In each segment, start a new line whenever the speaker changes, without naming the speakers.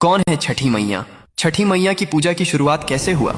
कौन है छठी मैया? छठी मैया की पूजा की शुरुआत कैसे हुआ?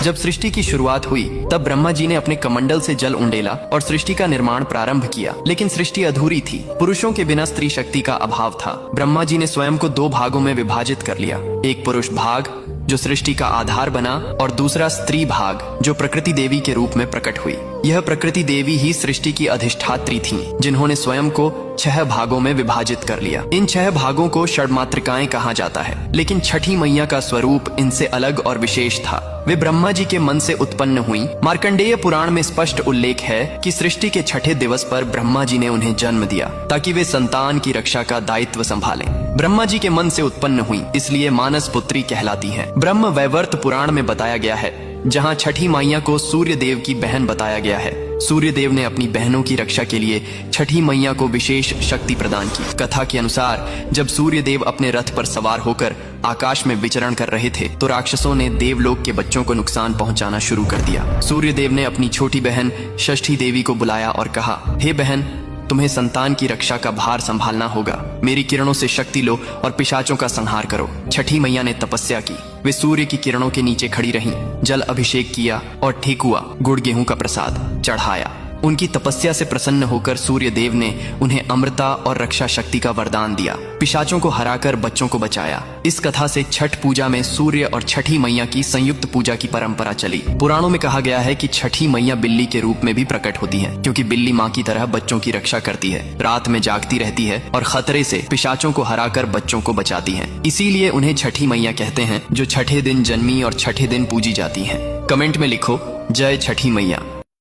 जब सृष्टि की शुरुआत हुई तब ब्रह्मा जी ने अपने कमंडल से जल उंडेला और सृष्टि का निर्माण प्रारंभ किया, लेकिन सृष्टि अधूरी थी। पुरुषों के बिना स्त्री शक्ति का अभाव था। ब्रह्मा जी ने स्वयं को दो भागों में विभाजित कर लिया, एक पुरुष भाग जो सृष्टि का आधार बना और दूसरा स्त्री भाग जो प्रकृति देवी के रूप में प्रकट हुई। यह प्रकृति देवी ही सृष्टि की अधिष्ठात्री थीं, जिन्होंने स्वयं को 6 भागों में विभाजित कर लिया। इन 6 भागों को षड्मातृकाएं कहा जाता है, लेकिन छठी मैया का स्वरूप इनसे अलग और विशेष था। वे ब्रह्मा जी के मन से उत्पन्न हुई। मार्कंडेय पुराण में स्पष्ट उल्लेख है कि सृष्टि के छठे दिवस पर ब्रह्मा जी ने उन्हें जन्म दिया ताकि वे संतान की रक्षा का दायित्व संभालें। ब्रह्मा जी के मन से उत्पन्न हुई, इसलिए मानस पुत्री कहलाती है। ब्रह्म वैवर्त पुराण में बताया गया है, जहाँ छठी मैया को सूर्य देव की बहन बताया गया है। सूर्य देव ने अपनी बहनों की रक्षा के लिए छठी मैया को विशेष शक्ति प्रदान की। कथा के अनुसार जब सूर्य देव अपने रथ पर सवार होकर आकाश में विचरण कर रहे थे तो राक्षसों ने देवलोक के बच्चों को नुकसान पहुंचाना शुरू कर दिया। सूर्य देव ने अपनी छोटी बहन षष्ठी देवी को बुलाया और कहा, हे बहन, तुम्हें संतान की रक्षा का भार संभालना होगा। मेरी किरणों से शक्ति लो और पिशाचों का संहार करो। छठी मैया ने तपस्या की। वे सूर्य की किरणों के नीचे खड़ी रहीं, जल अभिषेक किया और ठेकुआ गुड़ गेहूं का प्रसाद चढ़ाया। उनकी तपस्या से प्रसन्न होकर सूर्य देव ने उन्हें अमृता और रक्षा शक्ति का वरदान दिया। पिशाचों को हराकर बच्चों को बचाया। इस कथा से छठ पूजा में सूर्य और छठी मैया की संयुक्त पूजा की परंपरा चली। पुराणों में कहा गया है कि छठी मैया बिल्ली के रूप में भी प्रकट होती है, क्योंकि बिल्ली माँ की तरह बच्चों की रक्षा करती है, रात में जागती रहती है और खतरे से पिशाचों को हराकर बच्चों को बचाती है। इसीलिए उन्हें छठी मैया कहते हैं, जो छठे दिन जन्मी और छठे दिन पूजी जाती है। कमेंट में लिखो, जय छठी मैया।